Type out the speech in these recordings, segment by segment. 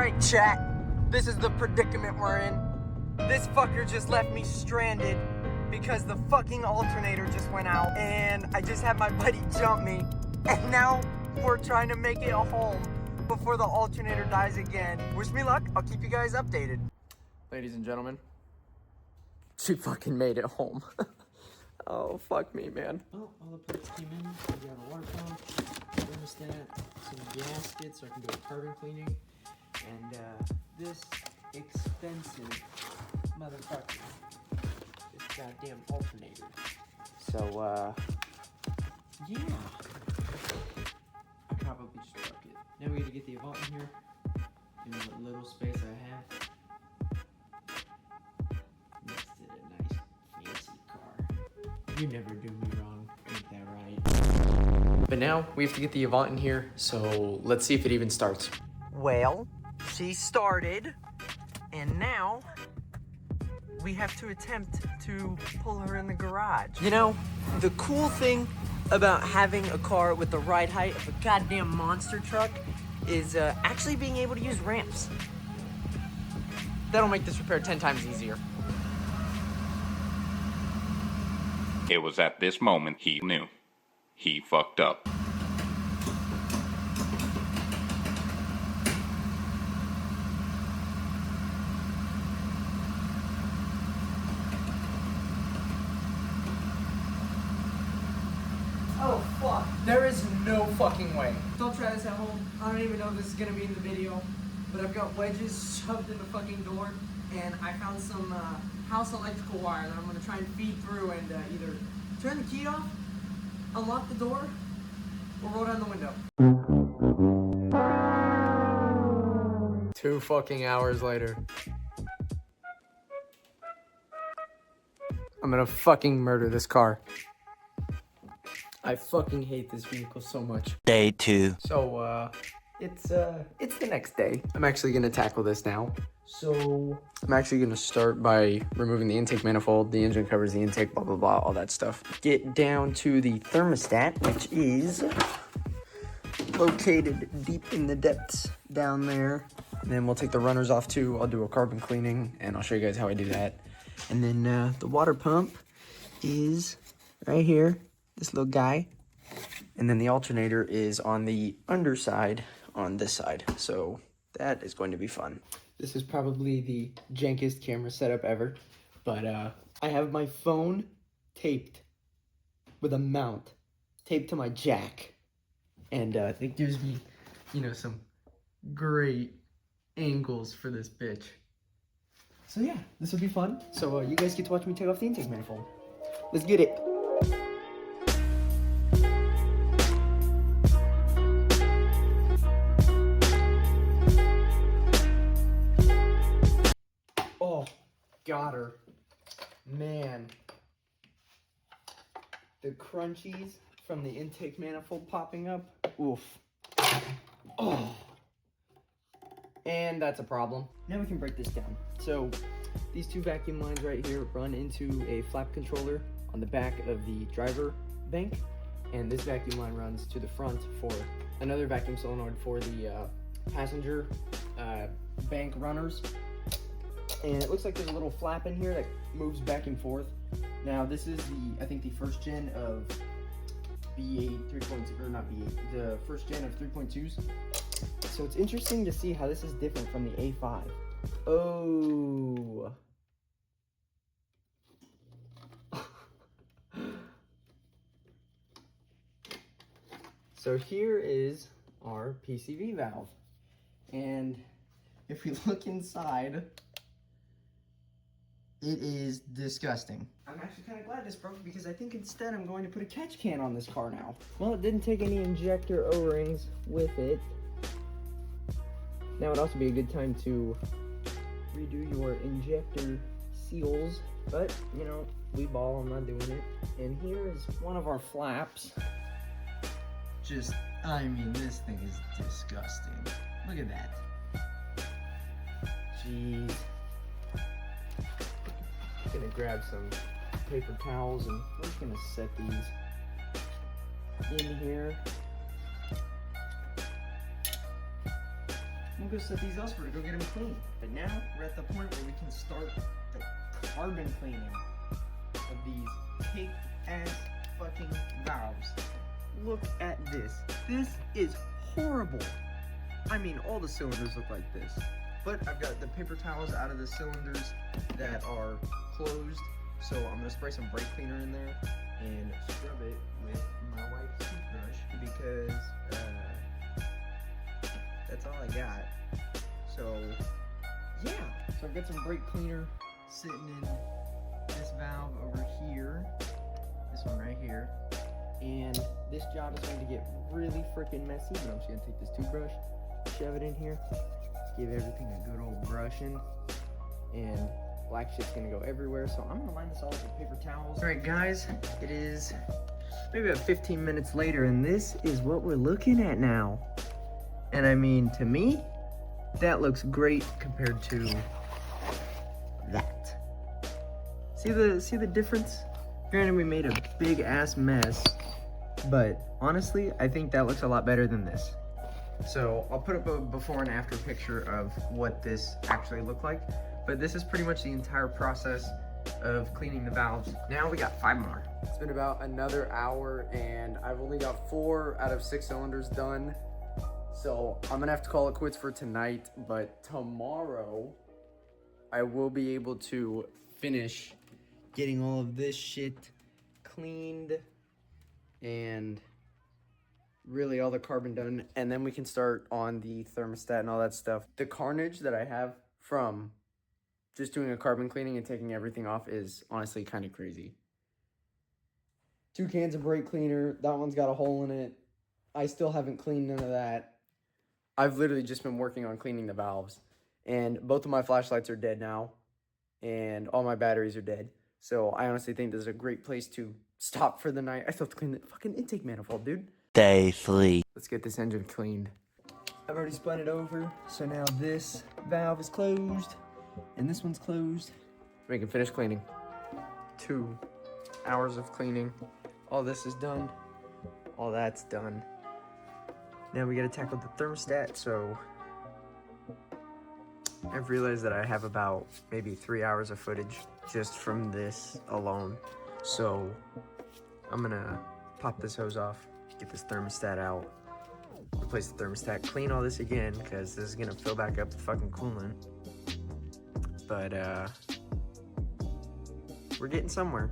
Alright, chat. This is the predicament we're in. This fucker just left me stranded because the fucking alternator just went out. And I just had my buddy jump me. And now we're trying to make it home before the alternator dies again. Wish me luck. I'll keep you guys updated. Ladies and gentlemen, she fucking made it home. Oh, fuck me, man. Oh, all the parts came in. We got a water pump, thermostat, some gaskets so I can do a carbon cleaning, and this expensive motherfucker, this goddamn alternator. So, yeah. I probably just truck it. Now we gotta get the Avant in here, in what little space I have. Next to the nice, fancy car. You never do me wrong, ain't that right? But now, we have to get the Avant in here, so let's see if it even starts. Well, she started, and now we have to attempt to pull her in the garage. You know, the cool thing about having a car with the ride height of a goddamn monster truck is actually being able to use ramps. That'll make this repair 10 times easier. It was at this moment he knew. He fucked up. Oh, fuck. There is no fucking way. Don't try this at home. I don't even know if this is gonna be in the video, but I've got wedges shoved in the fucking door, and I found some house electrical wire that I'm gonna try and feed through and either turn the key off, unlock the door, or roll down the window. 2 fucking hours later. I'm gonna fucking murder this car. I fucking hate this vehicle so much. Day 2. So, it's the next day. I'm actually gonna tackle this now. So, I'm actually gonna start by removing the intake manifold, the engine covers, the intake, blah, blah, blah, all that stuff. Get down to the thermostat, which is located deep in the depths down there. And then we'll take the runners off too. I'll do a carbon cleaning, and I'll show you guys how I do that. And then, the water pump is right here. This little guy, and then the alternator is on the underside on this side, so that is going to be fun. This is probably the jankiest camera setup ever, but I have my phone taped with a mount taped to my jack, and it gives me, you know, some great angles for this bitch. So yeah, this will be fun. So you guys get to watch me take off the intake manifold. Let's get it. Got her. Man. The crunchies from the intake manifold popping up. Oof. Oh. And that's a problem. Now we can break this down. So these 2 vacuum lines right here run into a flap controller on the back of the driver bank. And this vacuum line runs to the front for another vacuum solenoid for the passenger bank runners. And it looks like there's a little flap in here that moves back and forth. Now this is I think the first gen of B8 3.0, or not B8, the first gen of 3.2s. So it's interesting to see how this is different from the A5. Oh. So here is our PCV valve. And if we look inside, it is disgusting. I'm actually kind of glad this broke because I think instead I'm going to put a catch can on this car now. Well, it didn't take any injector O-rings with it. Now would also be a good time to redo your injector seals, but you know, we ball, I'm not doing it. And here is one of our flaps. Just, I mean, this thing is disgusting. Look at that. Jeez. Gonna grab some paper towels and we're just gonna set these in here. we'll go set these elsewhere to go get them clean. But now we're at the point where we can start the carbon cleaning of these kick-ass fucking valves. Look at this. This is horrible. I mean, all the cylinders look like this. But I've got the paper towels out of the cylinders that are closed. So I'm gonna spray some brake cleaner in there and scrub it with my wife's toothbrush because that's all I got. So yeah, so I've got some brake cleaner sitting in this valve over here, this one right here, and this job is going to get really freaking messy, but I'm just gonna take this toothbrush, shove it in here, give everything a good old brushing, and black shit's gonna go everywhere. So I'm gonna line this all up with paper towels. All right, guys, it is maybe about 15 minutes later, and this is what we're looking at now. And I mean, to me, that looks great compared to that. See the difference? Granted, we made a big ass mess, but honestly, I think that looks a lot better than this. So I'll put up a before and after picture of what this actually looked like. But this is pretty much the entire process of cleaning the valves. Now we got 5 more. It's been about another hour and I've only got 4 out of 6 cylinders done. So I'm gonna have to call it quits for tonight, but tomorrow I will be able to finish getting all of this shit cleaned and really all the carbon done, and then we can start on the thermostat and all that stuff. The carnage that I have from just doing a carbon cleaning and taking everything off is honestly kind of crazy. 2 cans of brake cleaner, that one's got a hole in it. I still haven't cleaned none of that. I've literally just been working on cleaning the valves, and both of my flashlights are dead now, and all my batteries are dead. So I honestly think this is a great place to stop for the night. I still have to clean the fucking intake manifold, dude. Day 3. Let's get this engine cleaned. I've already spun it over, so now this valve is closed, and this one's closed. We can finish cleaning. 2 hours of cleaning. All this is done. All that's done. Now we gotta tackle the thermostat, so I've realized that I have about maybe 3 hours of footage just from this alone. So I'm gonna pop this hose off, get this thermostat out, replace the thermostat, clean all this again, because this is gonna fill back up the fucking coolant. But we're getting somewhere.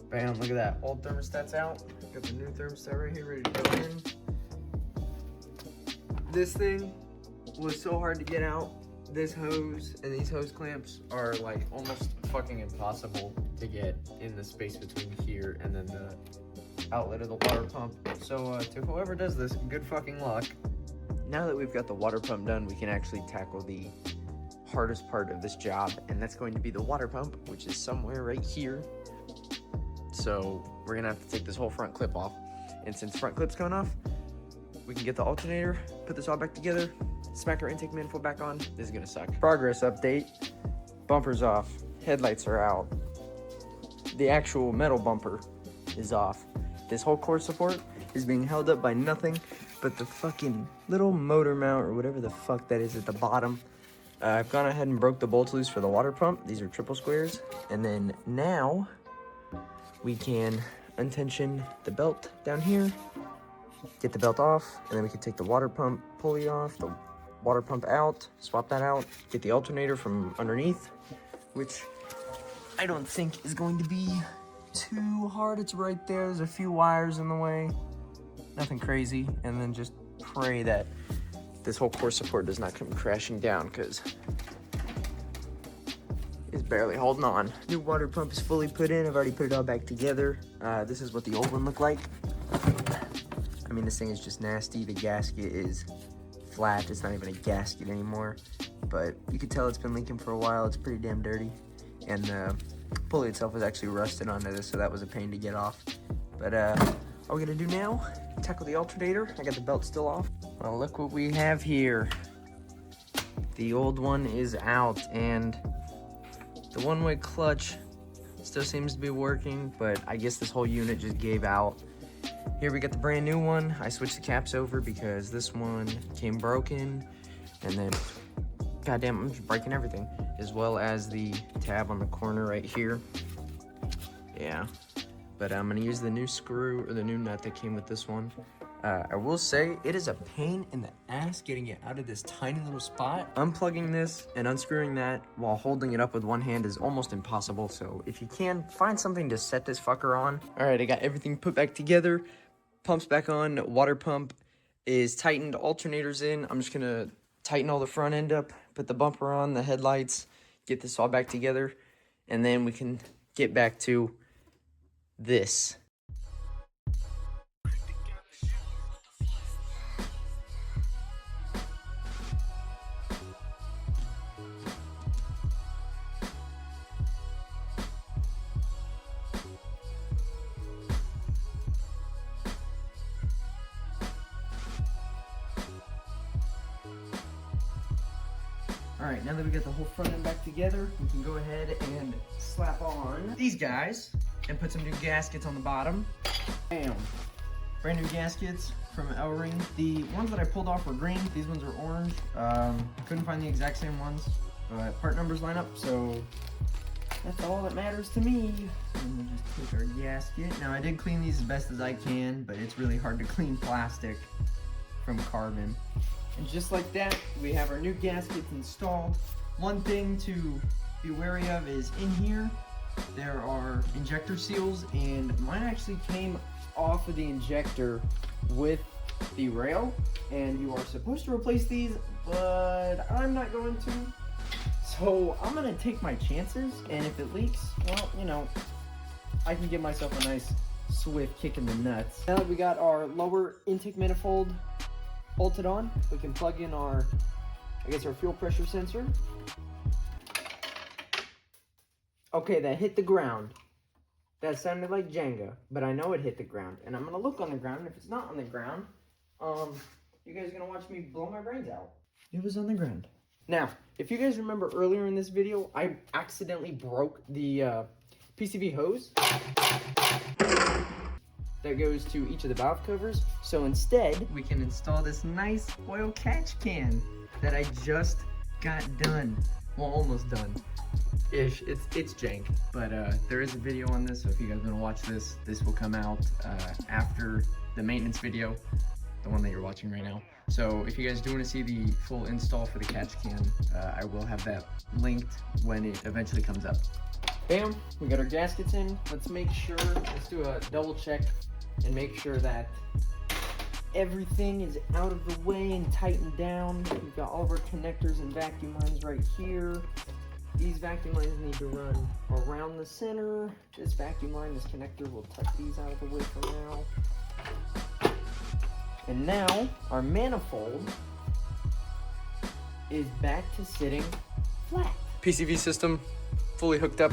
Bam, look at that. Old thermostat's out. Got the new thermostat right here ready to go in. This thing was so hard to get out. This hose and these hose clamps are like almost fucking impossible to get in the space between here and then the outlet of the water pump. So to whoever does this, good fucking luck. Now that we've got the water pump done, we can actually tackle the hardest part of this job, and that's going to be the water pump, which is somewhere right here. So we're gonna have to take this whole front clip off, and since the front clip's coming off, we can get the alternator, put this all back together, smack our intake manifold back on. This is gonna suck. Progress update. Bumper's off, headlights are out. The actual metal bumper is off. This whole core support is being held up by nothing but the fucking little motor mount or whatever the fuck that is at the bottom. I've gone ahead and broke the bolts loose for the water pump. These are triple squares. And then now we can untension the belt down here, get the belt off, and then we can take the water pump pulley off, the water pump out, swap that out, get the alternator from underneath, which I don't think is going to be too hard. It's right there. There's a few wires in the way. Nothing crazy. And then just pray that this whole core support does not come crashing down, because it's barely holding on. New water pump is fully put in. I've already put it all back together. This is what the old one looked like. I mean, this thing is just nasty. The gasket is flat. It's not even a gasket anymore, but you can tell it's been leaking for a while. It's pretty damn dirty. And the pulley itself was actually rusted onto this, so that was a pain to get off. But all we're gonna do now, tackle the alternator. I got the belt still off. Well, look what we have here. The old one is out, and the one-way clutch still seems to be working, but I guess this whole unit just gave out. Here we got the brand new one. I switched the caps over because this one came broken And then, goddamn, I'm just breaking everything. As well as the tab on the corner right here. Yeah. But I'm gonna use the new screw, or the new nut that came with this one. I will say, it is a pain in the ass getting it out of this tiny little spot. Unplugging this and unscrewing that while holding it up with one hand is almost impossible. So if you can, find something to set this fucker on. All right, I got everything put back together. Pump's back on, water pump is tightened, alternator's in. I'm just gonna tighten all the front end up, put the bumper on, the headlights, get this all back together, and then we can get back to this. All right, now that we got the whole front end back together, we can go ahead and slap on these guys and put some new gaskets on the bottom. Bam. Brand new gaskets from L-Ring. The ones that I pulled off were green. These ones are orange. Couldn't find the exact same ones, but part numbers line up, so that's all that matters to me. And we'll just take our gasket. Now, I did clean these as best as I can, but it's really hard to clean plastic from carbon. And just like that, we have our new gaskets installed. One thing to be wary of is in here, there are injector seals, and mine actually came off of the injector with the rail, and you are supposed to replace these, but I'm not going to. So I'm gonna take my chances, and if it leaks, well, you know, I can give myself a nice swift kick in the nuts. Now that we got our lower intake manifold bolted on, we can plug in our, I guess, our fuel pressure sensor. Okay, that hit the ground. That sounded like Jenga, but I know it hit the ground. And I'm gonna look on the ground, and if it's not on the ground, you guys are gonna watch me blow my brains out. It was on the ground. Now, if you guys remember earlier in this video, I accidentally broke the PCV hose that goes to each of the valve covers. So instead, we can install this nice oil catch can that I just got done. Well, almost done. Ish. It's jank. But there is a video on this, so if you guys want to watch this, this will come out after the maintenance video, the one that you're watching right now. So if you guys do want to see the full install for the catch can, I will have that linked when it eventually comes up. Bam, we got our gaskets in. Let's make sure, let's do a double check and make sure that everything is out of the way and tightened down. We've got all of our connectors and vacuum lines right here. These vacuum lines need to run around the center. This vacuum line, this connector, will tuck these out of the way for now. And now, our manifold is back to sitting flat. PCV system fully hooked up.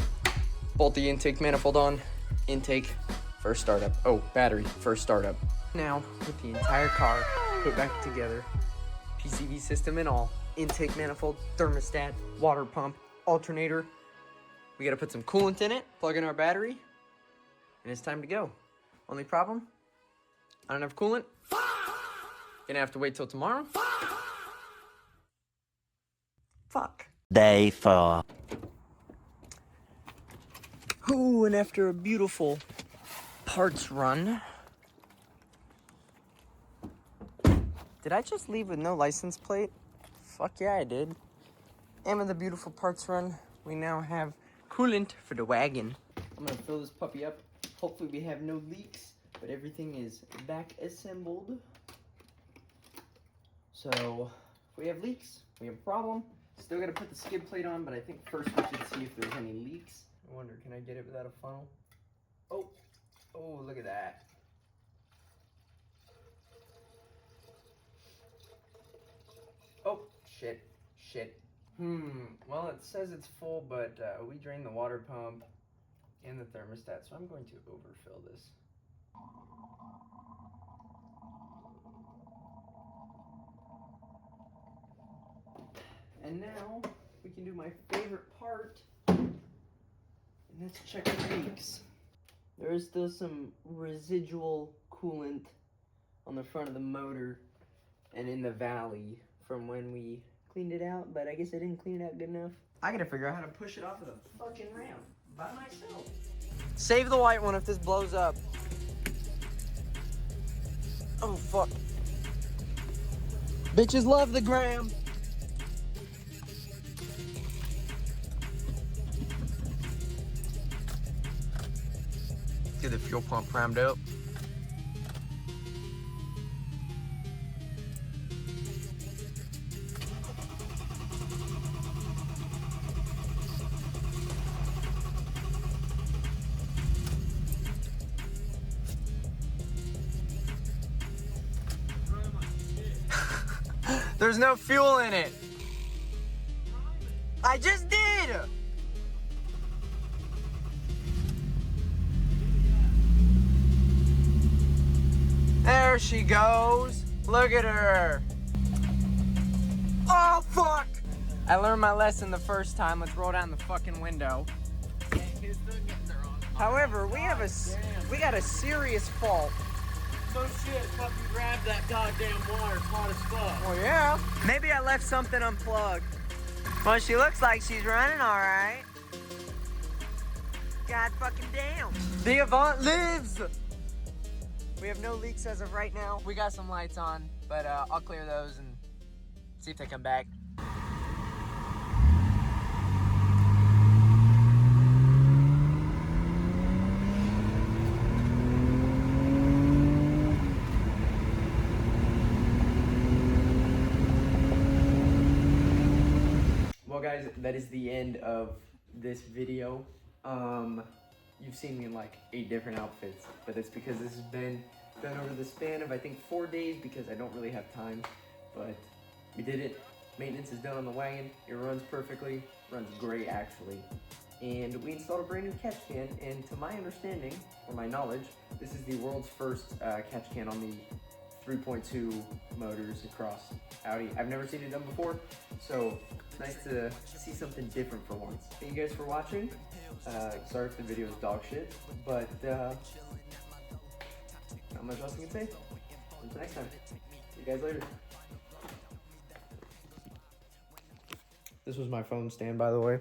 Bolt the intake manifold on. Intake, first startup. Oh, battery, first startup. Now, with the entire car put back together, PCV system and all, intake manifold, thermostat, water pump, alternator. We gotta put some coolant in it, plug in our battery, and it's time to go. Only problem, I don't have coolant. Gonna have to wait till tomorrow. Fuck. Day 4. Ooh, and after a beautiful parts run. Did I just leave with no license plate? Fuck yeah, I did. And with a beautiful parts run, we now have coolant for the wagon. I'm gonna fill this puppy up. Hopefully we have no leaks, but everything is back assembled. So, if we have leaks, we have a problem. Still gotta put the skid plate on, but I think first we should see if there's any leaks. I wonder, can I get it without a funnel? Oh, look at that. Oh, shit. Well, it says it's full, but we drained the water pump and the thermostat, so I'm going to overfill this. And now, we can do my favorite part, and that's check the leaks. There is still some residual coolant on the front of the motor and in the valley from when we cleaned it out, but I guess I didn't clean it out good enough. I gotta figure out how to push it off of the fucking ramp by myself. Save the white one if this blows up. Oh, fuck. Bitches love the gram. Get the fuel pump primed up. There's no fuel in it. I just did. There she goes. Look at her. Oh, fuck. I learned my lesson the first time. Let's roll down the fucking window. However, we got a serious fault. No shit, fucking grab that goddamn wire, hot as fuck. Well, yeah. Maybe I left something unplugged. Well, she looks like she's running all right. God fucking damn. The Avant lives. We have no leaks as of right now. We got some lights on, but I'll clear those and see if they come back. Well, guys, that is the end of this video. You've seen me in like 8 different outfits, but it's because this has been done over the span of I think 4 days because I don't really have time, but we did it. Maintenance is done on the wagon. It runs perfectly, runs great actually. And we installed a brand new catch can, and to my understanding, or my knowledge, this is the world's first catch can on the 3.2 motors across Audi. I've never seen it done before, so nice to see something different for once. Thank you guys for watching. Sorry if the video is dog shit, but not much else I can say. Until next time. See you guys later. This was my phone stand, by the way.